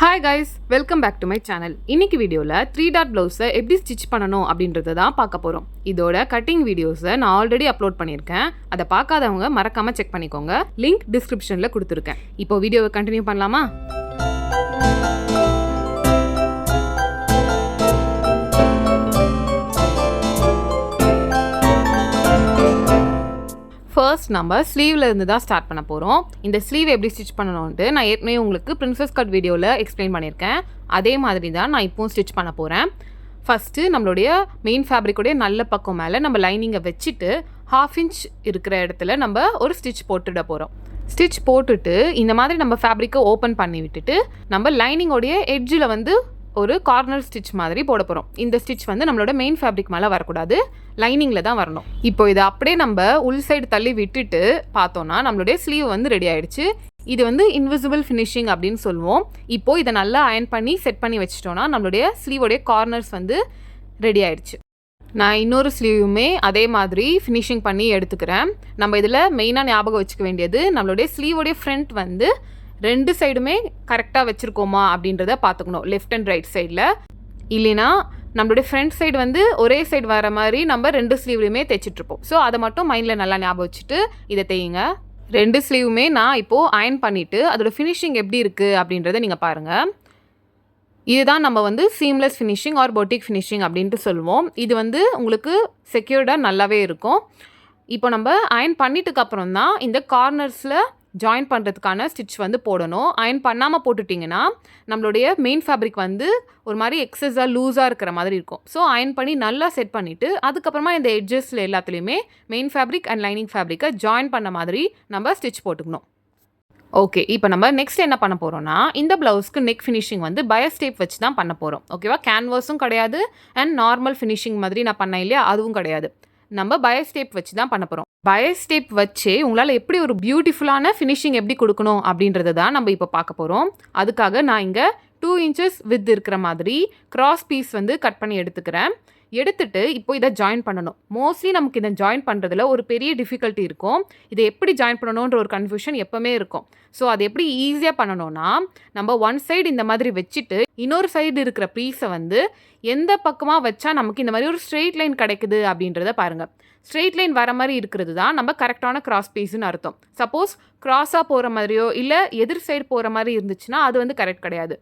Hi guys, welcome back to my channel. இன்னைக்கு வீடியோவில் 3 dot ப்ளவுஸை எப்படி ஸ்டிச் பண்ணணும் அப்படின்றத தான் பார்க்க போகிறோம். இதோட கட்டிங் வீடியோஸை நான் ஆல்ரெடி அப்லோட் பண்ணியிருக்கேன். அதை பார்க்காதவங்க மறக்காமல் செக் பண்ணிக்கோங்க. லிங்க் டிஸ்கிரிப்ஷனில் கொடுத்துருக்கேன். இப்போ வீடியோவை கண்டினியூ பண்ணலாமா? ஃபர்ஸ்ட் நம்ம ஸ்லீவில் இருந்து தான் ஸ்டார்ட் பண்ண போகிறோம். இந்த ஸ்லீவ் எப்படி ஸ்டிச் பண்ணணும்ட்டு நான் ஏற்கனவே உங்களுக்கு பிரின்சஸ் கட் வீடியோவில் எக்ஸ்பிளைன் பண்ணியிருக்கேன். அதே மாதிரி தான் நான் இப்போவும் ஸ்டிச் பண்ண போகிறேன். ஃபஸ்ட்டு நம்மளுடைய மெயின் ஃபேப்ரிக்கோடைய நல்ல பக்கம் மேலே நம்ம லைனிங்கை வச்சுட்டு 1/2 இன்ச் இருக்கிற இடத்துல நம்ம ஒரு ஸ்டிச் போட்டுட போகிறோம். ஸ்டிச் போட்டுட்டு இந்த மாதிரி நம்ம ஃபேப்ரிக்கை ஓப்பன் பண்ணி விட்டுட்டு நம்ம லைனிங்கோடைய எட்ஜில் ஒரு கார்னர் ஸ்டிச் மாதிரி போட போகிறோம். இந்த ஸ்டிச் நம்மளோட மெயின் ஃபேப்ரிக் மேலே வரக்கூடாது, லைனிங்கில் தான் வரணும். இப்போ இதை அப்படியே நம்ம உள் சைடு தள்ளி விட்டுட்டு பார்த்தோன்னா நம்மளுடைய ஸ்லீவ் ரெடி ஆகிடுச்சு. இது இன்விசிபிள் ஃபினிஷிங் அப்படின்னு சொல்லுவோம். இப்போது இதை நல்லா அயன் பண்ணி செட் பண்ணி வச்சிட்டோன்னா நம்மளுடைய ஸ்லீவோடைய கார்னர்ஸ் ரெடி ஆகிடுச்சு. நான் இன்னொரு ஸ்லீவுமே அதே மாதிரி ஃபினிஷிங் பண்ணி எடுத்துக்கிறேன். நம்ம இதில் மெயினாக ஞாபகம் வச்சுக்க வேண்டியது நம்மளுடைய ஸ்லீவோடைய ஃப்ரண்ட் 2 சைடுமே கரெக்டாக வச்சுருக்கோமா அப்படின்றத பார்த்துக்கணும். லெஃப்ட் அண்ட் ரைட் சைடில் இல்லைனா நம்மளுடைய ஃப்ரண்ட் சைடு ஒரே சைடு வர மாதிரி நம்ம 2 ஸ்லீவ்லையுமே தைச்சிட்ருப்போம். ஸோ அதை மட்டும் மைண்டில் நல்லா ஞாபகம் வச்சுட்டு இதை தையுங்க. 2 ஸ்லீவுமே நான் இப்போது அயன் பண்ணிவிட்டு அதோடய ஃபினிஷிங் எப்படி இருக்குது அப்படின்றத நீங்கள் பாருங்கள். இதுதான் நம்ம seamless finishing or boutique finishing அப்படின்ட்டு சொல்லுவோம். இது உங்களுக்கு செக்யூர்டாக நல்லாவே இருக்கும். இப்போ நம்ம அயன் பண்ணிட்டுக்கப்புறம் தான் இந்த கார்னர்ஸில் ஜாயின் பண்ணுறதுக்கான ஸ்டிச் போடணும். அயன் பண்ணாமல் போட்டுட்டிங்கன்னா நம்மளுடைய மெயின் ஃபேப்ரிக் ஒரு மாதிரி எக்ஸஸாக லூஸாக இருக்கிற மாதிரி இருக்கும். ஸோ அயன் பண்ணி நல்லா செட் பண்ணிவிட்டு அதுக்கப்புறமா இந்த எட்ஜஸில் எல்லாத்துலேயுமே மெயின் ஃபேப்ரிக் அண்ட் லைனிங் ஃபேப்ரிக்கை ஜாயின் பண்ண மாதிரி நம்ம ஸ்டிச் போட்டுக்கணும். ஓகே, இப்போ நம்ம நெக்ஸ்ட் என்ன பண்ண போகிறோம்னா இந்த ப்ளவுஸ்க்கு நெக் ஃபினிஷிங் பயஸ் டேப் வச்சு தான் பண்ண போகிறோம். ஓகேவா? கேன்வாஸும் கிடையாது அண்ட் நார்மல் ஃபினிஷிங் மாதிரி நான் பண்ணேன் இல்லையா, அதுவும் கிடையாது. நம்ம பயஸ் டேப் வச்சு தான் பண்ண போகிறோம். பயஸ் டேப் வச்சு உங்களால் எப்படி ஒரு பியூட்டிஃபுல்லான ஃபினிஷிங் எப்படி கொடுக்கணும் அப்படின்றத தான் நம்ம இப்போ பார்க்க போகிறோம். அதுக்காக நான் இங்கே 2 இன்ச்சஸ் வித் இருக்கிற மாதிரி கிராஸ் பீஸ் கட் பண்ணி எடுத்துட்டு இப்போ இதை ஜாயின் பண்ணணும். மோஸ்ட்லி நமக்கு இதை ஜாயின் பண்ணுறதுல ஒரு பெரிய டிஃபிகல்ட்டி இருக்கும். இதை எப்படி ஜாயின் பண்ணணுன்ற ஒரு கன்ஃபியூஷன் எப்போவுமே இருக்கும். ஸோ அது எப்படி ஈஸியாக பண்ணணும்னா நம்ம ஒன் சைடு இந்த மாதிரி வச்சுட்டு இன்னொரு சைடு இருக்கிற பீஸை எந்த பக்கமாக வச்சா நமக்கு இந்த மாதிரி ஒரு ஸ்ட்ரெயிட் லைன் கிடைக்குது அப்படின்றத பாருங்கள். ஸ்ட்ரெயிட் லைன் வர மாதிரி இருக்கிறது தான் நம்ம கரெக்டான கிராஸ் பீஸ்ன்னு அர்த்தம். சப்போஸ் கிராஸாக போகிற மாதிரியோ இல்லை எதிர் சைடு போகிற மாதிரி இருந்துச்சுன்னா அது கரெக்ட் கிடையாது.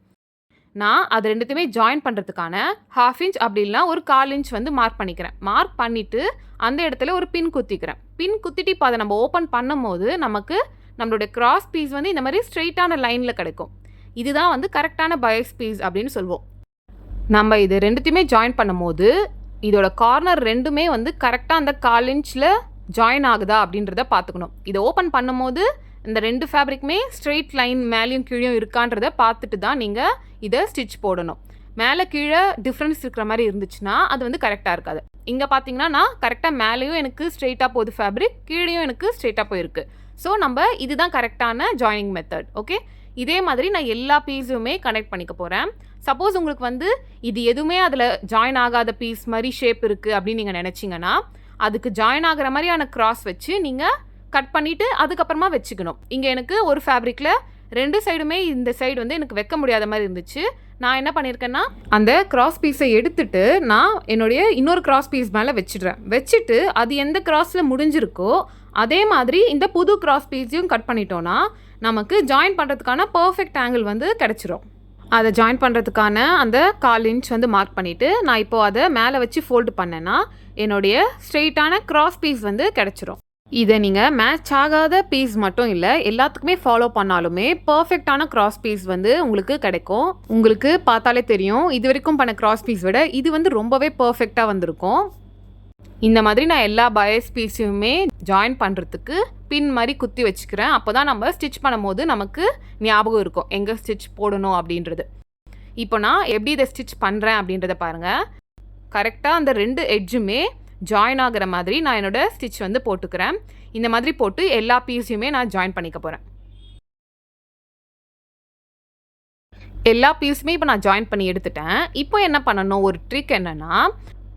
நான் அது ரெண்டுத்தையுமே ஜாயின் பண்ணுறதுக்கான 1/2 இன்ச் அப்படி இல்லைனா ஒரு 1/4 இன்ச் மார்க் பண்ணிக்கிறேன். மார்க் பண்ணிவிட்டு அந்த இடத்துல ஒரு பின் குத்திக்கிறேன். பின் குத்திட்டு இப்போ அதை நம்ம ஓப்பன் பண்ணும் போது நமக்கு நம்மளுடைய கிராஸ் பீஸ் இந்த மாதிரி ஸ்ட்ரெயிட்டான லைனில் கிடைக்கும். இதுதான் கரெக்டான பயஸ் பீஸ் அப்படின்னு சொல்லுவோம். நம்ம இது ரெண்டுத்தையுமே ஜாயின் பண்ணும் போது இதோட கார்னர் ரெண்டுமே கரெக்டாக அந்த 1/4 இன்ச்சில் ஜாயின் ஆகுதா அப்படின்றத பார்த்துக்கணும். இதை ஓப்பன் பண்ணும் போது இந்த 2 ஃபேப்ரிக்குமே ஸ்ட்ரெயிட் லைன் மேலேயும் கீழே இருக்கான்றதை பார்த்துட்டு தான் நீங்கள் இதை ஸ்டிச் போடணும். மேலே கீழே டிஃப்ரென்ஸ் இருக்கிற மாதிரி இருந்துச்சுன்னா அது கரெக்டாக இருக்காது. இங்கே பார்த்தீங்கன்னா நான் கரெக்டாக மேலேயும் எனக்கு ஸ்ட்ரெயிட்டாக போகுது ஃபேப்ரிக், கீழேயும் எனக்கு ஸ்ட்ரெயிட்டாக போயிருக்கு. ஸோ நம்ம இதுதான் கரெக்டான ஜாயினிங் மெத்தட். ஓகே, இதே மாதிரி நான் எல்லா பீஸுமே கனெக்ட் பண்ணிக்க போகிறேன். சப்போஸ் உங்களுக்கு இது எதுவுமே அதில் ஜாயின் ஆகாத பீஸ் மாதிரி ஷேப் இருக்குது அப்படின்னு நீங்கள் நினச்சிங்கன்னா அதுக்கு ஜாயின் ஆகிற மாதிரியான கிராஸ் வச்சு நீங்கள் கட் பண்ணிவிட்டு அதுக்கப்புறமா வச்சுக்கணும். இங்கே எனக்கு ஒரு ஃபேப்ரிக்கில் 2 சைடுமே இந்த சைடு எனக்கு வைக்க முடியாத மாதிரி இருந்துச்சு. நான் என்ன பண்ணியிருக்கேன்னா அந்த கிராஸ் பீஸை எடுத்துட்டு நான் என்னுடைய இன்னொரு கிராஸ் பீஸ் மேலே வச்சுட்டு அது எந்த கிராஸில் முடிஞ்சிருக்கோ அதே மாதிரி இந்த புது கிராஸ் பீஸையும் கட் பண்ணிட்டோன்னா நமக்கு ஜாயின் பண்ணுறதுக்கான பர்ஃபெக்ட் ஆங்கிள் கிடச்சிரும். அதை ஜாயின் பண்ணுறதுக்கான அந்த 1/4 இன்ச் மார்க் பண்ணிவிட்டு நான் இப்போது அதை மேலே வச்சு ஃபோல்டு பண்ணேன்னா என்னுடைய ஸ்ட்ரெயிட்டான கிராஸ் பீஸ் கிடச்சிரும். இதை நீங்கள் மேட்ச் ஆகாத பீஸ் மட்டும் இல்லை, எல்லாத்துக்குமே ஃபாலோ பண்ணாலுமே பர்ஃபெக்டான கிராஸ் பீஸ் உங்களுக்கு கிடைக்கும். உங்களுக்கு பார்த்தாலே தெரியும், இது வரைக்கும் பண்ண கிராஸ் பீஸ் விட இது ரொம்பவே பர்ஃபெக்டாக வந்திருக்கும். இந்த மாதிரி நான் எல்லா பயஸ் பீஸையுமே ஜாயின் பண்ணுறதுக்கு பின் மாதிரி குத்தி வச்சுக்கிறேன். அப்போ தான் நம்ம ஸ்டிச் பண்ணும்போது நமக்கு ஞாபகம் இருக்கும் எங்கே ஸ்டிச் போடணும் அப்படின்றது. இப்போ நான் எப்படி இதை ஸ்டிச் பண்ணுறேன் அப்படின்றத பாருங்கள். கரெக்டாக அந்த 2 எட்ஜுமே ஜாயின் ஆகிற மாதிரி நான் என்னோடய ஸ்டிச் போட்டுக்கிறேன். இந்த மாதிரி போட்டு எல்லா பீஸையுமே நான் ஜாயின் பண்ணிக்க போகிறேன். எல்லா பீஸுமே இப்போ நான் ஜாயின் பண்ணி எடுத்துட்டேன். இப்போ என்ன பண்ணணும், ஒரு ட்ரிக் என்னென்னா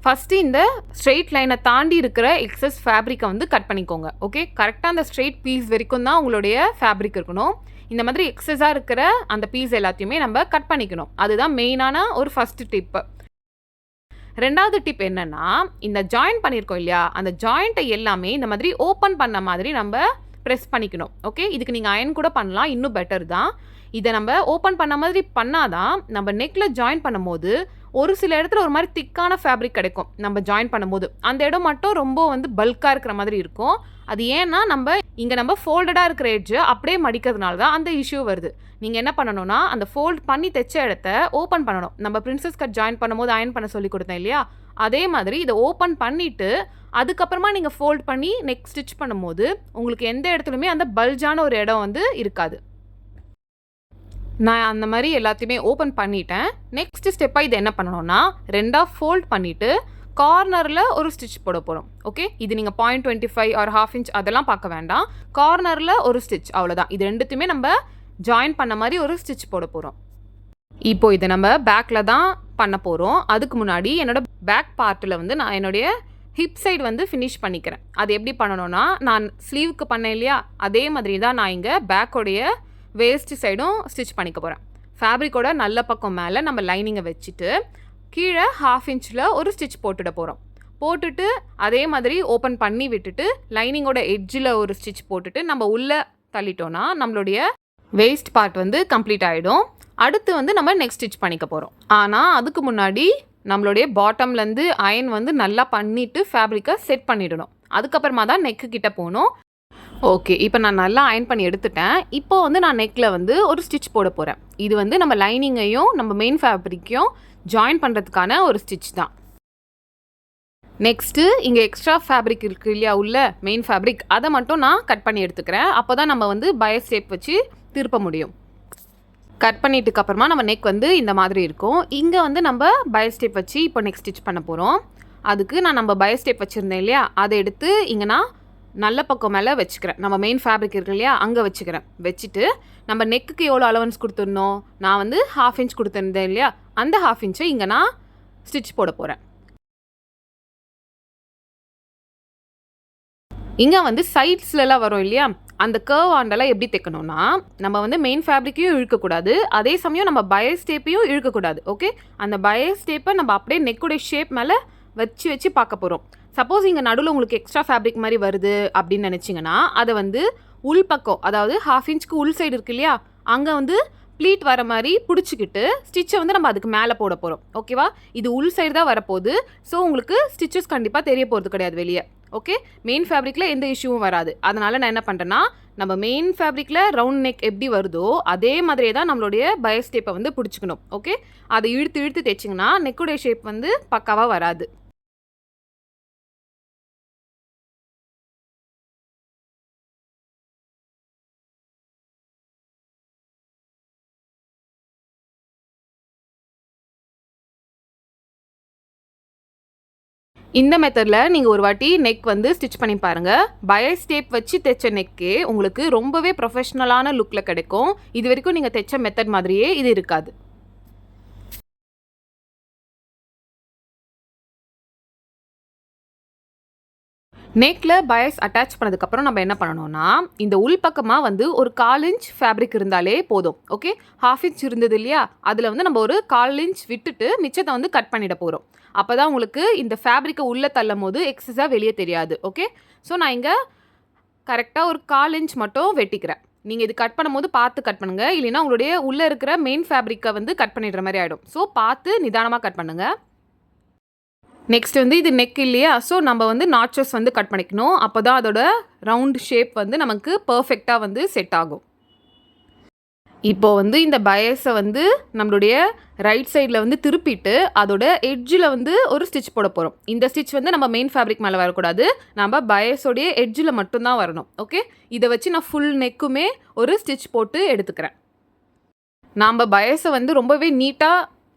ஃபஸ்ட்டு இந்த ஸ்ட்ரெயிட் லைனை தாண்டி இருக்கிற எக்ஸஸ் ஃபேப்ரிக்கை கட் பண்ணிக்கோங்க. ஓகே, கரெக்டாக அந்த ஸ்ட்ரெயிட் பீஸ் வரைக்கும் தான் உங்களுடைய ஃபேப்ரிக் இருக்கணும். இந்த மாதிரி எக்ஸஸாக இருக்கிற அந்த பீஸ் எல்லாத்தையுமே நம்ம கட் பண்ணிக்கணும். அதுதான் மெயினான ஒரு ஃபஸ்ட்டு டிப்பு. ரெண்டாவது டிப் என்னன்னா, இந்த ஜாயின் பண்ணியிருக்கோம் இல்லையா, அந்த ஜாயிண்ட்டை எல்லாமே இந்த மாதிரி ஓப்பன் பண்ண மாதிரி நம்ம ப்ரெஸ் பண்ணிக்கணும். ஓகே, இதுக்கு நீங்கள் அயன் கூட பண்ணலாம், இன்னும் பெட்டர் தான். இதை நம்ம ஓப்பன் பண்ண மாதிரி பண்ணாதான் நம்ம நெக்கில் ஜாயின் பண்ணும்போது ஒரு சில இடத்துல ஒரு மாதிரி திக்கான ஃபேப்ரிக் கிடைக்கும். நம்ம ஜாயின் பண்ணும்போது அந்த இடம் மட்டும் ரொம்ப வந்து பல்காக இருக்கிற மாதிரி இருக்கும். அது ஏன்னா நம்ம ஃபோல்டடாக இருக்கிற எட்ஜு அப்படியே மடிக்கிறதுனால தான் அந்த இஷ்யூ வருது. நீங்கள் என்ன பண்ணணும்னா, அந்த ஃபோல்ட் பண்ணி தைச்ச இடத்த ஓப்பன் பண்ணணும். நம்ம பிரின்சஸ் கட் ஜாயின் பண்ணும்போது அயன் பண்ண சொல்லி கொடுத்தேன் இல்லையா, அதே மாதிரி இதை ஓப்பன் பண்ணிவிட்டு அதுக்கப்புறமா நீங்கள் ஃபோல்ட் பண்ணி நெக் ஸ்டிச் பண்ணும்போது உங்களுக்கு எந்த இடத்துலையுமே அந்த பல்ஜான ஒரு இடம் வந்து இருக்காது. நான் அந்த மாதிரி எல்லாத்தையுமே ஓப்பன் பண்ணிட்டேன். நெக்ஸ்ட் ஸ்டெப்பாக இது என்ன பண்ணணும்னா, ரெண்டாக ஃபோல்ட் பண்ணிவிட்டு கார்னரில் ஒரு ஸ்டிச் போட போகிறோம். ஓகே, இது நீங்கள் 0.25 ஆர் 1/2 இன்ச் அதெல்லாம் பார்க்க வேண்டாம். கார்னரில் ஒரு ஸ்டிச், அவ்வளோதான். இது ரெண்டுத்தையுமே நம்ம ஜாயின் பண்ண மாதிரி ஒரு ஸ்டிச் போட போகிறோம். இப்போது இதை நம்ம பேக்கில் தான் பண்ண போகிறோம். அதுக்கு முன்னாடி என்னோடய பேக் பார்ட்டில் வந்து நான் என்னுடைய ஹிப் சைடு வந்து ஃபினிஷ் பண்ணிக்கிறேன். அது எப்படி பண்ணணும்னா, நான் ஸ்லீவுக்கு பண்ணேன் இல்லையா, அதே மாதிரி தான் நான் இங்கே பேக்கோடைய வேஸ்ட் சைடும் ஸ்டிச் பண்ணிக்க போகிறேன். ஃபேப்ரிக்கோட நல்ல பக்கம் மேலே நம்ம லைனிங்கை வச்சுட்டு கீழே 1/2 இன்ச்சில் ஒரு ஸ்டிச் போட்டுட போகிறோம். போட்டுட்டு அதே மாதிரி ஓப்பன் பண்ணி விட்டுட்டு லைனிங்கோட எட்ஜில் ஒரு ஸ்டிச் போட்டுட்டு நம்ம உள்ளே தள்ளிட்டோன்னா நம்மளுடைய வேஸ்ட் பார்ட் வந்து கம்ப்ளீட் ஆகிடும். அடுத்து வந்து நம்ம நெக்ஸ்ட் ஸ்டிச் பண்ணிக்க போகிறோம். ஆனால் அதுக்கு முன்னாடி நம்மளுடைய பாட்டம்லேருந்து அயன் வந்து நல்லா பண்ணிவிட்டு ஃபேப்ரிக்கை செட் பண்ணிடணும். அதுக்கப்புறமா தான் நெக்கு கிட்ட போகணும். ஓகே, இப்போ நான் நல்லா அயன் பண்ணி எடுத்துட்டேன். இப்போ வந்து நான் நெக்கில் வந்து ஒரு ஸ்டிச் போட போகிறேன். இது வந்து நம்ம லைனிங்கையும் நம்ம மெயின் ஃபேப்ரிக்கையும் ஜாயின் பண்ணுறதுக்கான ஒரு ஸ்டிச் தான். நெக்ஸ்ட்டு இங்கே எக்ஸ்ட்ரா ஃபேப்ரிக் இருக்குது இல்லையா, உள்ள மெயின் ஃபேப்ரிக், அதை மட்டும் நான் கட் பண்ணி எடுத்துக்கிறேன். அப்போ தான் நம்ம வந்து பயஸ் டேப் வச்சு திருப்ப முடியும். கட் பண்ணிட்டுக்கு அப்புறமா நம்ம நெக் வந்து இந்த மாதிரி இருக்கும். இங்கே வந்து நம்ம பயஸ் டேப் வச்சு இப்போ நெக் ஸ்டிச் பண்ண போகிறோம். அதுக்கு நான் நம்ம பயஸ் டேப் வச்சுருந்தேன் இல்லையா, அதை எடுத்து இங்கே நான் நல்ல பக்கம் மேலே வச்சுக்கிறேன். நம்ம மெயின் ஃபேப்ரிக் இருக்கு இல்லையா, அங்கே வச்சுக்கிறேன். வச்சுட்டு நம்ம நெக்குக்கு எவ்வளோ அலவன்ஸ் கொடுத்துருந்தோம், நான் வந்து 1/2 இன்ச் கொடுத்துருந்தேன் இல்லையா, அந்த 1/2 இன்ச்சை இங்கே நான் ஸ்டிச் போட போகிறேன். இங்கே வந்து சைட்ஸ்லலாம் வரும் இல்லையா, அந்த கர்வ் ஆண்டெல்லாம் எப்படி தைக்கணும்னா, நம்ம வந்து மெயின் ஃபேப்ரிக்கையும் இழுக்கக்கூடாது, அதே சமயம் நம்ம பயஸ் டேப்பையும் இழுக்கக்கூடாது. ஓகே, அந்த பயஸ் டேப்பை நம்ம அப்படியே நெக்குடைய ஷேப் மேலே வச்சு பார்க்க போகிறோம். சப்போஸ் இங்கே நடுவில் உங்களுக்கு எக்ஸ்ட்ரா ஃபேப்ரிக் மாதிரி வருது அப்படின்னு நினச்சிங்கன்னா, அதை வந்து உள் பக்கம், அதாவது 1/2 இன்ச்சுக்கு உள் சைடு இருக்கு இல்லையா, அங்கே வந்து ப்ளீட் வர மாதிரி பிடிச்சிக்கிட்டு ஸ்டிச்சை வந்து நம்ம அதுக்கு மேலே போட போகிறோம். ஓகேவா, இது உள் சைடு தான் வரப்போகுது. ஸோ உங்களுக்கு ஸ்டிச்சஸ் கண்டிப்பாக தெரிய போகிறது கிடையாது வெளியே. ஓகே, மெயின் ஃபேப்ரிக்கில் எந்த இஷ்யூவும் வராது. அதனால் நான் என்ன பண்ணுறேன்னா, நம்ம மெயின் ஃபேப்ரிக்கில் ரவுண்ட் நெக் எப்படி வருதோ அதே மாதிரியே தான் நம்மளுடைய பயஸ் டேப்பை வந்து பிடிச்சிக்கணும். ஓகே, அதை இழுத்து தைச்சிங்கன்னா நெக்குடைய ஷேப் வந்து பக்காவாக வராது. இந்த மெத்தடில் நீங்கள் ஒரு வாட்டி நெக் வந்து ஸ்டிச் பண்ணி பாருங்கள். பயஸ் டேப் வச்சு தைச்ச நெக்கே உங்களுக்கு ரொம்பவே ப்ரொஃபஷ்னலான லுக்கில் கிடைக்கும். இது வரைக்கும் நீங்கள் தைச்ச மெத்தட் மாதிரியே இது இருக்காது. நெக்கில் பயஸ் அட்டாச் பண்ணதுக்கப்புறம் நம்ம என்ன பண்ணணும்னா, இந்த உள்பக்கமாக வந்து ஒரு 1/4 இன்ச் ஃபேப்ரிக் இருந்தாலே போதும். ஓகே, 1/2 இன்ச் இருந்தது இல்லையா, அதில் வந்து நம்ம ஒரு 1/4 இன்ச் விட்டுட்டு மிச்சத்தை வந்து கட் பண்ணிட போகிறோம். அப்போ தான் உங்களுக்கு இந்த ஃபேப்ரிக்கை உள்ளே தள்ளும் போது எக்ஸஸாக வெளியே தெரியாது. ஓகே, ஸோ நான் இங்கே கரெக்டாக ஒரு 1/4 இன்ச் மட்டும் வெட்டிக்கிறேன். நீங்கள் இது கட் பண்ணும்போது பார்த்து கட் பண்ணுங்கள், இல்லைன்னா உங்களுடைய உள்ளே இருக்கிற மெயின் ஃபேப்ரிக்கை வந்து கட் பண்ணிடுற மாதிரி ஆகிடும். ஸோ பார்த்து நிதானமாக கட் பண்ணுங்கள். நெக்ஸ்ட் வந்து இது நெக் இல்லையா, ஸோ நம்ம வந்து நாச்சஸ் வந்து கட் பண்ணிக்கணும். அப்போ தான் அதோட ரவுண்ட் ஷேப் வந்து நமக்கு பர்ஃபெக்டாக வந்து செட் ஆகும். இப்போது வந்து இந்த பயஸை வந்து நம்மளுடைய ரைட் சைடில் வந்து திருப்பிட்டு அதோட எட்ஜில் வந்து ஒரு ஸ்டிச் போட போகிறோம். இந்த ஸ்டிச் வந்து நம்ம மெயின் ஃபேப்ரிக் மேலே வரக்கூடாது, நம்ம பயஸோடைய எட்ஜில் மட்டும்தான் வரணும். ஓகே, இதை வச்சு நான் ஃபுல் நெக்குமே ஒரு ஸ்டிச் போட்டு எடுத்துக்கிறேன். நாம் பயஸை வந்து ரொம்பவே நீட்டாக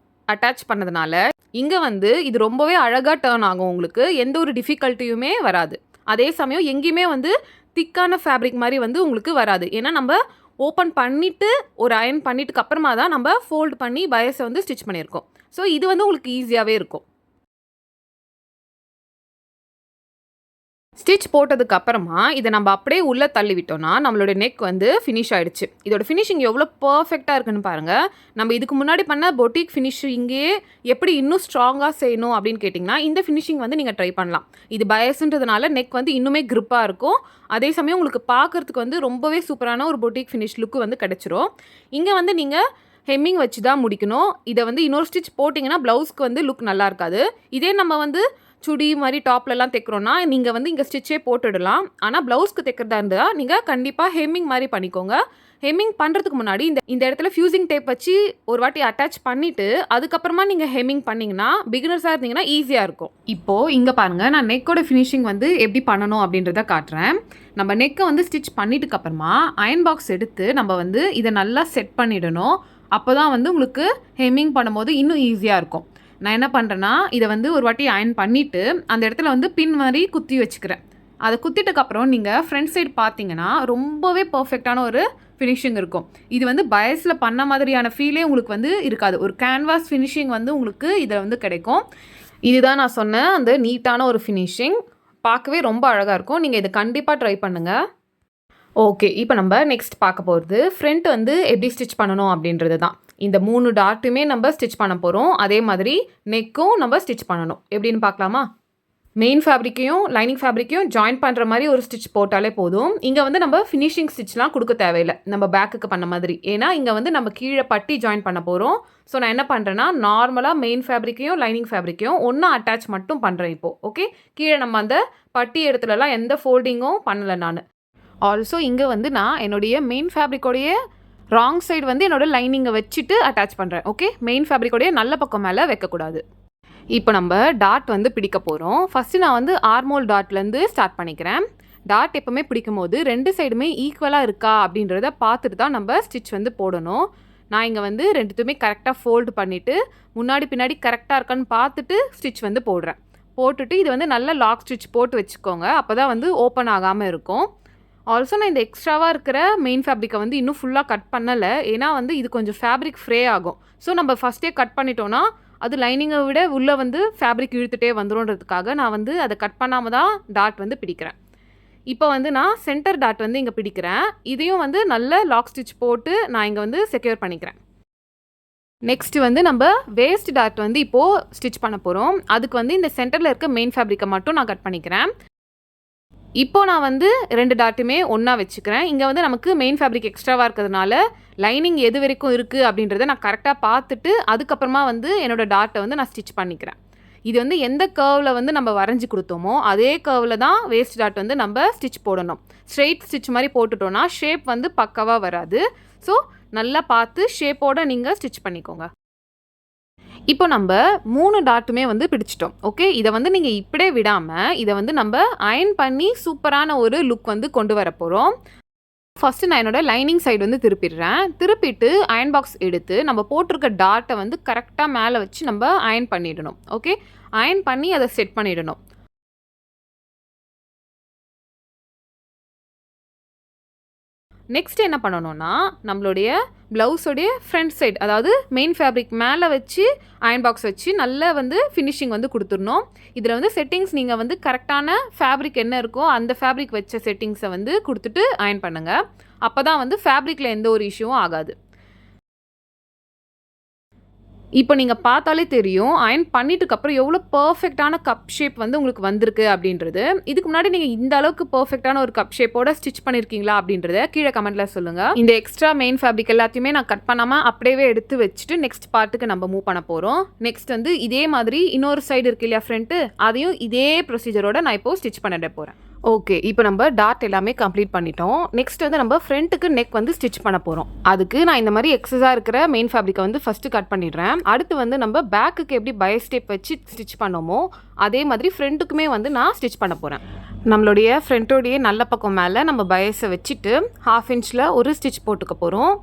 அட்டாச் பண்ணதுனால இங்கே வந்து இது ரொம்பவே அழகாக டேர்ன் ஆகும். உங்களுக்கு எந்த ஒரு டிஃபிகல்ட்டியுமே வராது. அதே சமயம் எங்கேயுமே வந்து திக்கான ஃபேப்ரிக் மாதிரி வந்து உங்களுக்கு வராது. ஏன்னா நம்ம ஓப்பன் பண்ணிவிட்டு ஒரு அயன் பண்ணிட்டுக்கு அப்புறமா தான் நம்ம ஃபோல்ட் பண்ணி பயஸை வந்து ஸ்டிச் பண்ணியிருக்கோம். ஸோ இது வந்து உங்களுக்கு ஈஸியாகவே இருக்கும். ஸ்டிச் போட்டதுக்கு அப்புறமா இதை நம்ம அப்படியே உள்ளே தள்ளி விட்டோம்னா நம்மளோட நெக் வந்து ஃபினிஷ் ஆகிடுச்சு. இதோட ஃபினிஷிங் எவ்வளோ பர்ஃபெக்டாக இருக்குன்னு பாருங்கள். நம்ம இதுக்கு முன்னாடி பண்ண பொட்டிக் ஃபினிஷிங்கே எப்படி இன்னும் ஸ்ட்ராங்காக செய்யணும் அப்படின்னு கேட்டிங்கன்னா இந்த ஃபினிஷிங் வந்து நீங்கள் ட்ரை பண்ணலாம். இது பயஸ்ன்றதுனால நெக் வந்து இன்னுமே க்ரிப்பாக இருக்கும். அதே சமயம் உங்களுக்கு பார்க்குறதுக்கு வந்து ரொம்பவே சூப்பரான ஒரு பொட்டிக் ஃபினிஷ் லுக்கு வந்து கிடச்சிரும். இங்கே வந்து நீங்கள் ஹெம்மிங் வச்சு தான் முடிக்கணும். இதை வந்து இன்னொரு ஸ்டிச் போட்டிங்கன்னா ப்ளவுஸ்க்கு வந்து லுக் நல்லா இருக்காது. இதே நம்ம வந்து சுடி மாதிரி டாப்லலாம் தைக்கிறோன்னா நீங்கள் வந்து இங்கே ஸ்டிச்சே போட்டுடலாம். ஆனால் ப்ளவுஸ்க்கு தைக்கிறதா இருந்தால் நீங்கள் கண்டிப்பாக ஹெம்மிங் மாதிரி பண்ணிக்கோங்க. ஹெம்மிங் பண்ணுறதுக்கு முன்னாடி இந்த இடத்துல ஃபியூசிங் டேப் வச்சு ஒரு வாட்டி அட்டாச் பண்ணிவிட்டு அதுக்கப்புறமா நீங்கள் ஹெம்மிங் பண்ணிங்கன்னா பிகினர்ஸாக இருந்தீங்கன்னா ஈஸியாக இருக்கும். இப்போது இங்கே பாருங்கள், நான் நெக்கோட ஃபினிஷிங் வந்து எப்படி பண்ணணும் அப்படின்றத காட்டுறேன். நம்ம நெக்கை வந்து ஸ்டிச் பண்ணிட்டுக்கப்புறமா அயன் பாக்ஸ் எடுத்து நம்ம வந்து இதை நல்லா செட் பண்ணிடணும். அப்போ தான் வந்து உங்களுக்கு ஹெம்மிங் பண்ணும்போது இன்னும் ஈஸியாக இருக்கும். நான் என்ன பண்ணுறேன்னா இதை வந்து ஒரு வாட்டி அயன் பண்ணிவிட்டு அந்த இடத்துல வந்து பின் மாதிரி குத்தி வச்சுக்கிறேன். அதை குத்திட்டுக்கப்புறம் நீங்கள் ஃப்ரண்ட் சைடு பார்த்தீங்கன்னா ரொம்பவே பர்ஃபெக்டான ஒரு ஃபினிஷிங் இருக்கும். இது வந்து பயஸில் பண்ண மாதிரியான ஃபீலே உங்களுக்கு வந்து இருக்காது. ஒரு கேன்வாஸ் ஃபினிஷிங் வந்து உங்களுக்கு இதில் வந்து கிடைக்கும். இதுதான் நான் சொன்ன அந்த நீட்டான ஒரு ஃபினிஷிங். பார்க்கவே ரொம்ப அழகாக இருக்கும். நீங்கள் இதை கண்டிப்பாக ட்ரை பண்ணுங்கள். ஓகே, இப்போ நம்ம நெக்ஸ்ட் பார்க்க போகிறது ஃப்ரண்ட் வந்து எப்படி ஸ்டிச் பண்ணணும் அப்படின்றது தான். இந்த 3 டாட்டுமே நம்ம ஸ்டிச் பண்ண போகிறோம். அதே மாதிரி நெக்கும் நம்ம ஸ்டிச் பண்ணணும். எப்படின்னு பார்க்கலாமா? மெயின் ஃபேப்ரிக்கையும் லைனிங் ஃபேப்ரிக்கையும் ஜாயின் பண்ணுற மாதிரி ஒரு ஸ்டிச் போட்டாலே போதும். இங்கே வந்து நம்ம ஃபினிஷிங் ஸ்டிச்லாம் கொடுக்க தேவையில்லை நம்ம பேக்குக்கு பண்ண மாதிரி. ஏன்னா இங்கே வந்து நம்ம கீழே பட்டி ஜாயின் பண்ண போகிறோம். ஸோ நான் என்ன பண்ணுறேன்னா நார்மலாக மெயின் ஃபேப்ரிக்கையும் லைனிங் ஃபேப்ரிக்கையும் ஒன்றா அட்டாச் மட்டும் பண்ணுறேன் இப்போது. ஓகே, கீழே நம்ம அந்த பட்டி இடத்துலலாம் எந்த ஃபோல்டிங்கும் பண்ணலை நான். ஆல்சோ இங்கே வந்து நான் என்னுடைய மெயின் ஃபேப்ரிக்கோடைய ராங் சைடு வந்து என்னோடய லைனிங்கை வச்சுட்டு அட்டாச் பண்ணுறேன். ஓகே, மெயின் ஃபேப்ரிக்கோடைய நல்ல பக்கம் மேலே வைக்கக்கூடாது. இப்போ நம்ம டாட் வந்து பிடிக்க போகிறோம். ஃபஸ்ட்டு நான் வந்து ஆர்மோல் டாட்லேருந்து ஸ்டார்ட் பண்ணிக்கிறேன். டாட் எப்போவுமே பிடிக்கும் போது 2 சைடுமே ஈக்குவலாக இருக்கா அப்படின்றத பார்த்துட்டு தான் நம்ம ஸ்டிச் வந்து போடணும். நான் இங்கே வந்து 2த்துமே கரெக்டாக ஃபோல்டு பண்ணிவிட்டு முன்னாடி பின்னாடி கரெக்டாக இருக்கான்னு பார்த்துட்டு ஸ்டிச் வந்து போடுறேன். போட்டுட்டு இது வந்து நல்ல லாக் ஸ்டிச் போட்டு வச்சுக்கோங்க. அப்போ தான் வந்து ஓப்பன் ஆகாமல் இருக்கும். ஆல்சோ நான் இந்த எக்ஸ்ட்ராவாக இருக்கிற மெயின் ஃபேப்ரிக்கை வந்து இன்னும் ஃபுல்லாக கட் பண்ணலை. ஏன்னா வந்து இது கொஞ்சம் ஃபேப்ரிக் ஃப்ரே ஆகும். ஸோ நம்ம ஃபஸ்ட்டே கட் பண்ணிட்டோன்னா அது லைனிங்கை விட உள்ளே வந்து ஃபேப்ரிக் இழுத்துகிட்டே வந்துடும்ன்றதுக்காக நான் வந்து அதை கட் பண்ணாமல் தான் டாட் வந்து பிடிக்கிறேன். இப்போ வந்து நான் சென்டர் டாட் வந்து இங்கே பிடிக்கிறேன். இதையும் வந்து நல்ல லாக் ஸ்டிச் போட்டு நான் இங்கே வந்து செக்யூர் பண்ணிக்கிறேன். நெக்ஸ்ட் வந்து நம்ம வேஸ்ட் டாட் வந்து இப்போது ஸ்டிச் பண்ண போகிறோம். அதுக்கு வந்து இந்த சென்டரில் இருக்க மெயின் ஃபேப்ரிக்கை மட்டும் நான் கட் பண்ணிக்கிறேன். இப்போது நான் வந்து 2 டாட்டுமே ஒன்றா வச்சுக்கிறேன். இங்கே வந்து நமக்கு மெயின் ஃபேப்ரிக் எக்ஸ்ட்ராவாக இருக்கிறதுனால லைனிங் எது வரைக்கும் இருக்குது அப்படின்றத நான் கரெக்டாக பார்த்துட்டு அதுக்கப்புறமா வந்து என்னோடய டாட்டை வந்து நான் ஸ்டிச் பண்ணிக்கிறேன். இது வந்து எந்த கர்வில் வந்து நம்ம வரைஞ்சி கொடுத்தோமோ அதே கர்வில் தான் வேஸ்ட் டாட் வந்து நம்ம ஸ்டிச் போடணும். ஸ்ட்ரெயிட் ஸ்டிச் மாதிரி போட்டுட்டோன்னா ஷேப் வந்து பக்காவாக வராது. ஸோ நல்லா பார்த்து ஷேப்போடு நீங்கள் ஸ்டிச் பண்ணிக்கோங்க. இப்போ நம்ம 3 டாட்டுமே வந்து பிடிச்சிட்டோம். ஓகே, இதை வந்து நீங்கள் இப்படியே விடாமல் இதை வந்து நம்ம அயன் பண்ணி சூப்பரான ஒரு லுக் வந்து கொண்டு வர போகிறோம். ஃபஸ்ட்டு நான் என்னோடய லைனிங் சைடு வந்து திருப்பிடுறேன். திருப்பிட்டு அயன் பாக்ஸ் எடுத்து நம்ம போட்டிருக்க டாட்டை வந்து கரெக்டாக மேலே வச்சு நம்ம அயன் பண்ணிடணும். ஓகே, அயன் பண்ணி அதை செட் பண்ணிடணும். நெக்ஸ்ட் என்ன பண்ணணும்னா நம்மளுடைய ப்ளவுஸோடைய ஃப்ரண்ட் சைடு அதாவது மெயின் ஃபேப்ரிக் மேலே வச்சு அயன் பாக்ஸ் வச்சு நல்லா வந்து ஃபினிஷிங் வந்து கொடுத்துடணும். இதில் வந்து செட்டிங்ஸ் நீங்கள் வந்து கரெக்டான ஃபேப்ரிக் என்ன இருக்கோ அந்த ஃபேப்ரிக் வச்ச செட்டிங்ஸை வந்து கொடுத்துட்டு அயன் பண்ணுங்கள். அப்போ தான் வந்து ஃபேப்ரிக்கில் எந்த ஒரு இஷ்யூவும் ஆகாது. இப்போ நீங்கள் பார்த்தாலே தெரியும் அயன் பண்ணிட்டுக்கப்புறம் எவ்வளோ பர்ஃபெக்டான கப் ஷேப் வந்து உங்களுக்கு வந்திருக்கு அப்படின்றது. இதுக்கு முன்னாடி நீங்கள் இந்த அளவுக்கு பர்ஃபெக்டான ஒரு கப் ஷேப்போட ஸ்டிச் பண்ணியிருக்கீங்களா அப்படின்றத கீழே கமெண்ட்டில் சொல்லுங்கள். இந்த எக்ஸ்ட்ரா மெயின் ஃபேப்ரிக் எல்லாத்தையுமே நான் கட் பண்ணாமல் அப்படியே எடுத்து வச்சுட்டு நெக்ஸ்ட் பார்ட்டுக்கு நம்ம மூவ் பண்ண போகிறோம். நெக்ஸ்ட் வந்து இதே மாதிரி இன்னொரு சைடு இருக்கு இல்லையா ஃப்ரண்ட்டு, அதையும் இதே ப்ரொசீஜரோட நான் இப்போது ஸ்டிச் பண்ணிட போகிறேன். ஓகே, இப்போ நம்ம டாட் எல்லாமே கம்ப்ளீட் பண்ணிட்டோம். நெக்ஸ்ட் வந்து நம்ம ஃப்ரண்ட்டுக்கு நெக் வந்து ஸ்டிச் பண்ண போகிறோம். அதுக்கு நான் இந்த மாதிரி எக்ஸஸாக இருக்கிற மெயின் ஃபேப்ரிக்கை வந்து ஃபஸ்ட்டு கட் பண்ணிடுறேன். அடுத்து வந்து நம்ம பேக்குக்கு எப்படி பயோஸ்டேப் வச்சு ஸ்டிச் பண்ணோமோ அதே மாதிரி ஃப்ரண்ட்டுக்குமே வந்து நான் ஸ்டிச் பண்ண போகிறேன். நம்மளுடைய ஃப்ரண்ட்டோடைய நல்ல பக்கம் மேலே நம்ம பயஸை வச்சுட்டு 1/2 இன்ச்சில் ஒரு ஸ்டிச் போட்டுக்க போகிறோம்.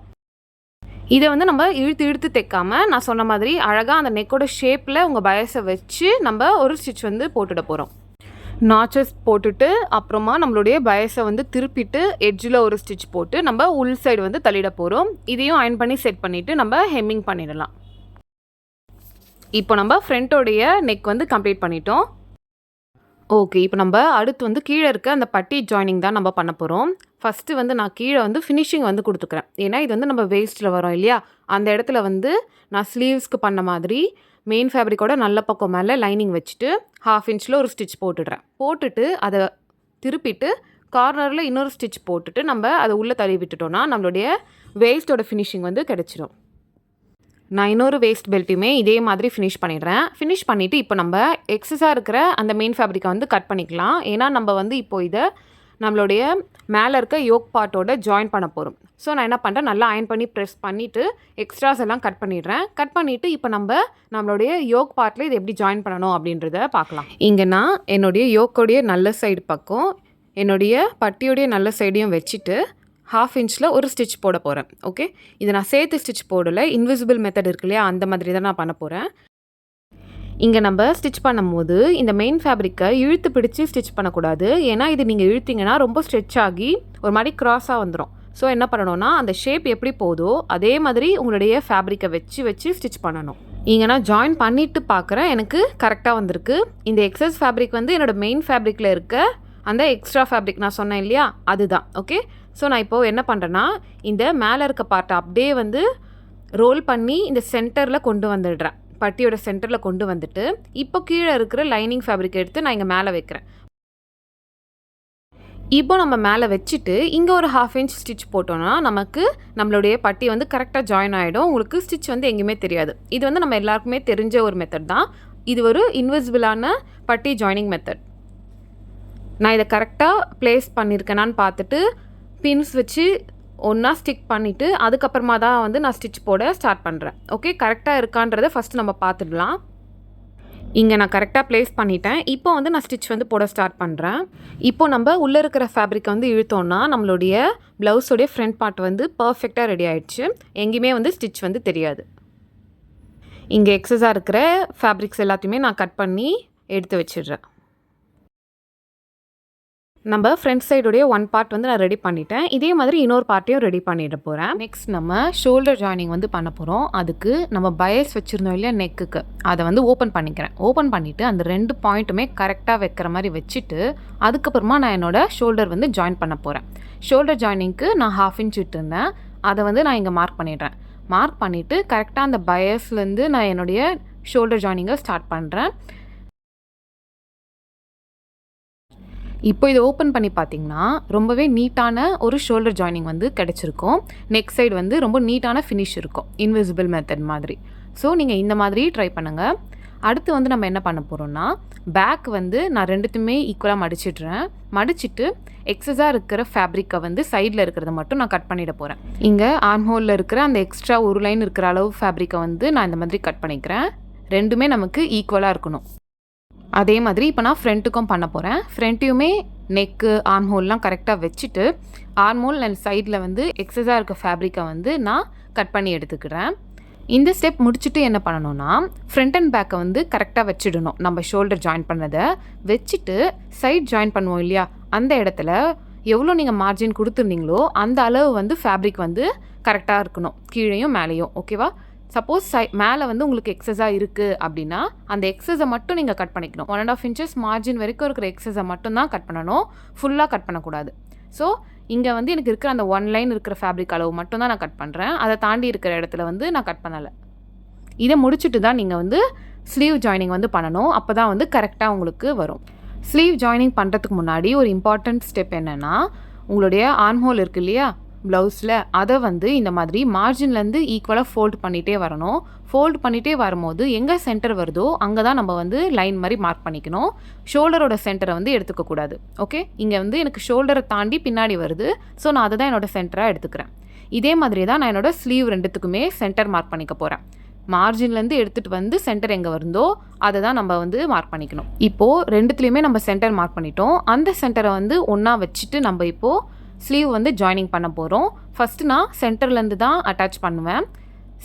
இதை வந்து நம்ம இழுத்து தைக்காமல் நான் சொன்ன மாதிரி அழகாக அந்த நெக்கோட ஷேப்பில் உங்கள் பயஸை வச்சு நம்ம ஒரு ஸ்டிச் வந்து போட்டுட போகிறோம். நாச்சஸ் போட்டுட்டு அப்புறமா நம்மளுடைய பயஸை வந்து திருப்பிட்டு எட்ஜில் ஒரு ஸ்டிச் போட்டு நம்ம உள் சைடு வந்து தள்ளிட போகிறோம். இதையும் அயன் பண்ணி செட் பண்ணிவிட்டு நம்ம ஹெம்மிங் பண்ணிடலாம். இப்போ நம்ம ஃப்ரண்ட்டோடைய நெக் வந்து கம்ப்ளீட் பண்ணிட்டோம். ஓகே. இப்போ நம்ம அடுத்து வந்து கீழே இருக்க அந்த பட்டி ஜாயினிங் தான் நம்ம பண்ண போகிறோம். ஃபஸ்ட்டு வந்து நான் கீழே வந்து ஃபினிஷிங் வந்து கொடுத்துக்கிறேன். ஏன்னா இது வந்து நம்ம வேஸ்ட்டில் வரோம் இல்லையா, அந்த இடத்துல வந்து நான் ஸ்லீவ்ஸ்க்கு பண்ண மாதிரி மெயின் ஃபேப்ரிக்கோட நல்ல பக்கம் மேலே லைனிங் வச்சுட்டு 1/2 இன்ச்சில் ஒரு ஸ்டிச் போட்டுடுறேன். போட்டுட்டு அதை திருப்பிட்டு கார்னரில் இன்னொரு ஸ்டிச் போட்டுட்டு நம்ம அதை உள்ளே தள்ளி விட்டுட்டோன்னா நம்மளுடைய வேஸ்ட்டோட ஃபினிஷிங் வந்து கிடச்சிரும். நான் இன்னொரு வேஸ்ட் பெல்ட்டையுமே இதே மாதிரி ஃபினிஷ் பண்ணிடுறேன். ஃபினிஷ் பண்ணிவிட்டு இப்போ நம்ம எக்ஸஸாக இருக்கிற அந்த மெயின் ஃபேப்ரிக்கை வந்து கட் பண்ணிக்கலாம். ஏன்னா நம்ம வந்து இப்போது இதை நம்மளுடைய மேலே இருக்க யோக் பார்ட்டோட ஜாயின் பண்ண போகிறோம். ஸோ நான் என்ன பண்ணுறேன், நல்லா அயன் பண்ணி ப்ரெஸ் பண்ணிவிட்டு எக்ஸ்ட்ராஸ் எல்லாம் கட் பண்ணிடுறேன். கட் பண்ணிவிட்டு இப்போ நம்மளுடைய யோக் பார்ட்டில் இது எப்படி ஜாயின் பண்ணணும் அப்படின்றத பார்க்கலாம். இங்கே நான் என்னுடைய யோக்கோடைய நல்ல சைடு பக்கம் என்னுடைய பட்டியோடைய நல்ல சைடையும் வச்சுட்டு 1/2 இன்ச்சில் ஒரு ஸ்டிச் போட போகிறேன். ஓகே, இதை நான் சேர்த்து ஸ்டிச் போடலை, இன்விசிபிள் மெத்தட் இருக்கு இல்லையா, அந்த மாதிரி தான் நான் பண்ண போகிறேன். இங்கே நம்ம ஸ்டிச் பண்ணும்போது இந்த மெயின் ஃபேப்ரிக்கை இழுத்து பிடிச்சி ஸ்டிச் பண்ணக்கூடாது. ஏன்னா இது நீங்கள் இழுத்திங்கன்னா ரொம்ப ஸ்ட்ரெச் ஆகி ஒரு மாதிரி க்ராஸாக வந்துடும். ஸோ என்ன பண்ணணும்னா அந்த ஷேப் எப்படி போதோ அதே மாதிரி உங்களுடைய ஃபேப்ரிக்கை வச்சு ஸ்டிச் பண்ணணும். இங்கே நான் ஜாயின் பண்ணிவிட்டு பார்க்குறேன், எனக்கு கரெக்டாக வந்திருக்கு. இந்த எக்ஸஸ் ஃபேப்ரிக் வந்து என்னோடய மெயின் ஃபேப்ரிக்கில் இருக்க அந்த எக்ஸ்ட்ரா ஃபேப்ரிக் நான் சொன்னேன் இல்லையா, அதுதான். ஓகே, ஸோ நான் இப்போது என்ன பண்ணுறேன்னா இந்த மேலே இருக்க பார்ட்டை அப்படியே வந்து ரோல் பண்ணி இந்த சென்டரில் கொண்டு வந்துடுறேன். பட்டியோட சென்டரில் கொண்டு வந்துட்டு இப்போ கீழே இருக்கிற லைனிங் ஃபேப்ரிக் எடுத்து நான் இங்கே மேலே வைக்கிறேன். இப்போ நம்ம மேலே வச்சுட்டு இங்கே ஒரு 1/2 இன்ச் ஸ்டிச் போட்டோன்னா நமக்கு நம்மளுடைய பட்டி வந்து கரெக்டாக ஜாயின் ஆகிடும். உங்களுக்கு ஸ்டிச் வந்து எங்கேயுமே தெரியாது. இது வந்து நம்ம எல்லாருக்குமே தெரிஞ்ச ஒரு மெத்தட் தான். இது ஒரு இன்விசிபிளான பட்டி ஜாயினிங் மெத்தட். நான் இதை கரெக்டாக ப்ளேஸ் பண்ணியிருக்கேனான்னு பார்த்துட்டு பின்ஸ் வச்சு ஒன்றா ஸ்டிக் பண்ணிவிட்டு அதுக்கப்புறமா தான் வந்து நான் ஸ்டிச் போட ஸ்டார்ட் பண்ணுறேன். ஓகே, கரெக்டாக இருக்கான்றதை ஃபஸ்ட்டு நம்ம பார்த்துடலாம். இங்கே நான் கரெக்டாக ப்ளேஸ் பண்ணிட்டேன். இப்போ வந்து நான் ஸ்டிச் வந்து போட ஸ்டார்ட் பண்ணுறேன். இப்போ நம்ம உள்ளே இருக்கிற ஃபேப்ரிக்கை வந்து இழுத்தோன்னா நம்மளுடைய ப்ளவுஸோடைய ஃப்ரண்ட் பார்ட் வந்து பர்ஃபெக்டாக ரெடி ஆகிடுச்சு. எங்கேயுமே வந்து ஸ்டிச் வந்து தெரியாது. இங்கே எக்ஸஸாக இருக்கிற ஃபேப்ரிக்ஸ் எல்லாத்தையுமே நான் கட் பண்ணி எடுத்து வச்சிடுறேன். நம்ம ஃப்ரண்ட் சைடுடைய ஒன் பார்ட் வந்து நான் ரெடி பண்ணிட்டேன். இதே மாதிரி இன்னொரு பார்ட்டையும் ரெடி பண்ணிட போகிறேன். நெக்ஸ்ட் நம்ம ஷோல்டர் ஜாயினிங் வந்து பண்ண போகிறோம். அதுக்கு நம்ம பயஸ் வச்சுருந்தோம் இல்லையா நெக்குக்கு, அதை வந்து ஓப்பன் பண்ணிக்கிறேன். ஓப்பன் பண்ணிவிட்டு அந்த 2 பாயிண்ட்டுமே கரெக்டாக வைக்கிற மாதிரி வச்சுட்டு அதுக்கப்புறமா நான் என்னோடய ஷோல்டர் வந்து ஜாயின் பண்ண போகிறேன். ஷோல்டர் ஜாயினிங்க்கு நான் 1/2 இன்ச் விட்டுருந்தேன், அதை வந்து நான் இங்கே மார்க் பண்ணிடுறேன். மார்க் பண்ணிவிட்டு கரெக்டாக அந்த பயஸ்லேருந்து நான் என்னுடைய ஷோல்டர் ஜாயினிங்கை ஸ்டார்ட் பண்ணுறேன். இப்போ இதை ஓப்பன் பண்ணி பார்த்தீங்கன்னா ரொம்பவே நீட்டான ஒரு ஷோல்டர் ஜாயினிங் வந்து கிடச்சிருக்கும். நெக் சைடு வந்து ரொம்ப நீட்டான ஃபினிஷ் இருக்கும், இன்விசிபிள் மெத்தட் மாதிரி. ஸோ நீங்கள் இந்த மாதிரி ட்ரை பண்ணுங்கள். அடுத்து வந்து நம்ம என்ன பண்ண போகிறோம்னா பேக் வந்து நான் ரெண்டுத்துமே ஈக்குவலாக மடிச்சிடுறேன். மடிச்சுட்டு எக்ஸஸாக இருக்கிற ஃபேப்ரிக்கை வந்து சைடில் இருக்கிறத மட்டும் நான் கட் பண்ணிட போகிறேன். இங்கே ஆர்ம் ஹோலில் இருக்கிற அந்த எக்ஸ்ட்ரா ஒரு லைன் இருக்கிற அளவு ஃபேப்ரிக்கை வந்து நான் இந்த மாதிரி கட் பண்ணிக்கிறேன். ரெண்டுமே நமக்கு ஈக்குவலாக இருக்கணும். அதே மாதிரி இப்போ நான் ஃப்ரண்ட்டுக்கும் பண்ண போகிறேன். ஃப்ரண்ட்டையுமே நெக்கு ஆர்ம் ஹோல்லாம் கரெக்டாக வச்சுட்டு ஆர்ம் ஹோல் அண்ட் சைடில் வந்து எக்ஸஸாக இருக்க ஃபேப்ரிக்கை வந்து நான் கட் பண்ணி எடுத்துக்கிறேன். இந்த ஸ்டெப் முடிச்சுட்டு என்ன பண்ணணும்னா ஃப்ரண்ட் அண்ட் பேக்கை வந்து கரெக்டாக வச்சிடணும். நம்ம ஷோல்டர் ஜாயின் பண்ணதை வச்சுட்டு சைட் ஜாயின் பண்ணுவோம் இல்லையா, அந்த இடத்துல எவ்வளோ நீங்கள் மார்ஜின் கொடுத்துருந்தீங்களோ அந்த அளவு வந்து ஃபேப்ரிக் வந்து கரெக்டாக இருக்கணும், கீழேயும் மேலேயும். ஓகேவா? சப்போஸ் மேலே வந்து உங்களுக்கு எக்ஸஸாக இருக்குது அப்படின்னா அந்த எக்ஸஸை மட்டும் நீங்கள் கட் பண்ணிக்கணும். 1.5 இன்ச்சஸ் மார்ஜின் வரைக்கும் இருக்கிற எக்ஸஸை மட்டும் தான் கட் பண்ணணும், ஃபுல்லாக கட் பண்ணக்கூடாது. ஸோ இங்கே வந்து எனக்கு இருக்கிற அந்த 1 லைன் இருக்கிற ஃபேப்ரிக் அளவு மட்டும் தான் நான் கட் பண்ணுறேன். அதை தாண்டி இருக்கிற இடத்துல வந்து நான் கட் பண்ணலை. இதை முடிச்சுட்டு தான் நீங்கள் வந்து ஸ்லீவ் ஜாயினிங் வந்து பண்ணணும். அப்போ தான் வந்து கரெக்டாக உங்களுக்கு வரும். ஸ்லீவ் ஜாயினிங் பண்ணுறதுக்கு முன்னாடி ஒரு இம்பார்ட்டண்ட் ஸ்டெப் என்னென்னா உங்களுடைய ஆர்ம் ஹோல் இருக்குது இல்லையா ப்ளவுஸில், அதை வந்து இந்த மாதிரி மார்ஜின்லேருந்து ஈக்குவலாக ஃபோல்டு பண்ணிகிட்டே வரணும். ஃபோல்டு பண்ணிகிட்டே வரும்போது எங்கே சென்டர் வருதோ அங்கே தான் நம்ம வந்து லைன் மாதிரி மார்க் பண்ணிக்கணும். ஷோல்டரோட சென்டரை வந்து எடுத்துக்கக்கூடாது. ஓகே, இங்கே வந்து எனக்கு ஷோல்டரை தாண்டி பின்னாடி வருது, ஸோ நான் அதை தான் என்னோடய சென்டராக எடுத்துக்கிறேன். இதே மாதிரி தான் நான் என்னோடய ஸ்லீவ் ரெண்டுத்துக்குமே சென்டர் மார்க் பண்ணிக்க போகிறேன். மார்ஜின்லேருந்து எடுத்துகிட்டு வந்து சென்டர் எங்கே வருதோ அதை தான் நம்ம வந்து மார்க் பண்ணிக்கணும். இப்போது ரெண்டுத்துலேயுமே நம்ம சென்டர் மார்க் பண்ணிட்டோம். அந்த சென்டரை வந்து ஒன்றா வச்சுட்டு நம்ம இப்போது ஸ்லீவ் வந்து ஜாயினிங் பண்ண போகிறோம். ஃபஸ்ட்டு நான் சென்டர்லேருந்து தான் அட்டாச் பண்ணுவேன்.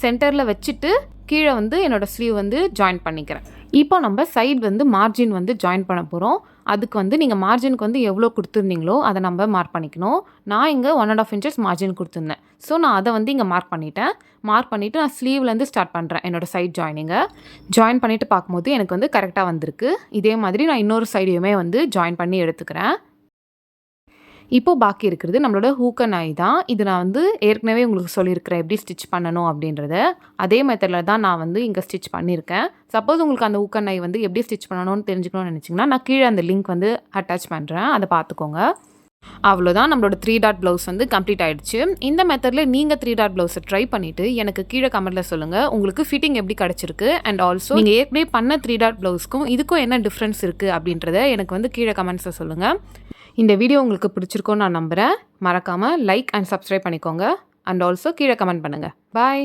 சென்டரில் வச்சுட்டு கீழே வந்து என்னோடய ஸ்லீவ் வந்து ஜாயின் பண்ணிக்கிறேன். இப்போ நம்ம சைடு வந்து மார்ஜின் வந்து ஜாயின் பண்ண போகிறோம். அதுக்கு வந்து நீங்கள் மார்ஜினுக்கு வந்து எவ்வளோ கொடுத்துருந்தீங்களோ அதை நம்ம மார்க் பண்ணிக்கணும். நான் இங்கே 1.5 இன்ச்சஸ் மார்ஜின் கொடுத்துருந்தேன். ஸோ நான் அதை வந்து இங்கே மார்க் பண்ணிவிட்டேன். மார்க் பண்ணிவிட்டு நான் ஸ்லீவ்லேருந்து ஸ்டார்ட் பண்ணுறேன் என்னோடய சைட் ஜாயினிங்கை. ஜாயின் பண்ணிவிட்டு பார்க்கும்போது எனக்கு வந்து கரெக்டாக வந்திருக்கு. இதே மாதிரி நான் இன்னொரு சைடையுமே வந்து ஜாயின் பண்ணி எடுத்துக்கிறேன். இப்போது பாக்கி இருக்கிறது நம்மளோட ஹூக் அண்ட் ஐ தான். இது நான் வந்து ஏற்கனவே உங்களுக்கு சொல்லியிருக்கிறேன் எப்படி ஸ்டிச் பண்ணணும் அப்படின்றத. அதே மெத்தடில் தான் நான் வந்து இங்கே ஸ்டிச் பண்ணியிருக்கேன். சப்போஸ் உங்களுக்கு அந்த ஹூக் அண்ட் ஐ வந்து எப்படி ஸ்டிச் பண்ணணும்னு தெரிஞ்சுக்கணும்னு நினச்சிங்கன்னா நான் கீழே அந்த லிங்க் வந்து அட்டாச் பண்ணுறேன், அதை பார்த்துக்கோங்க. அவ்வளோதான், நம்மளோட 3 டாட் ப்ளவுஸ் வந்து கம்ப்ளீட் ஆகிடுச்சு. இந்த மெத்தடில் நீங்கள் 3 டாட் ப்ளவுஸை ட்ரை பண்ணிவிட்டு எனக்கு கீழே கமெண்ட்டில் சொல்லுங்கள் உங்களுக்கு ஃபிட்டிங் எப்படி கிடச்சிருக்கு. அண்ட் ஆல்சோ நீங்கள் ஏற்கனவே பண்ண 3 டாட் ப்ளவுஸ்க்கும் இதுக்கும் என்ன டிஃப்ரென்ஸ் இருக்குது அப்படின்றத எனக்கு வந்து கீழே கமெண்ட்ஸில் சொல்லுங்கள். இந்த வீடியோ உங்களுக்கு பிடிச்சிருக்கோன்னு நான் நம்புகிறேன். மறக்காமல் லைக் அண்ட் சப்ஸ்கிரைப் பண்ணிக்கோங்க. அண்ட் ஆல்சோ கீழே கமெண்ட் பண்ணுங்கள். பாய்.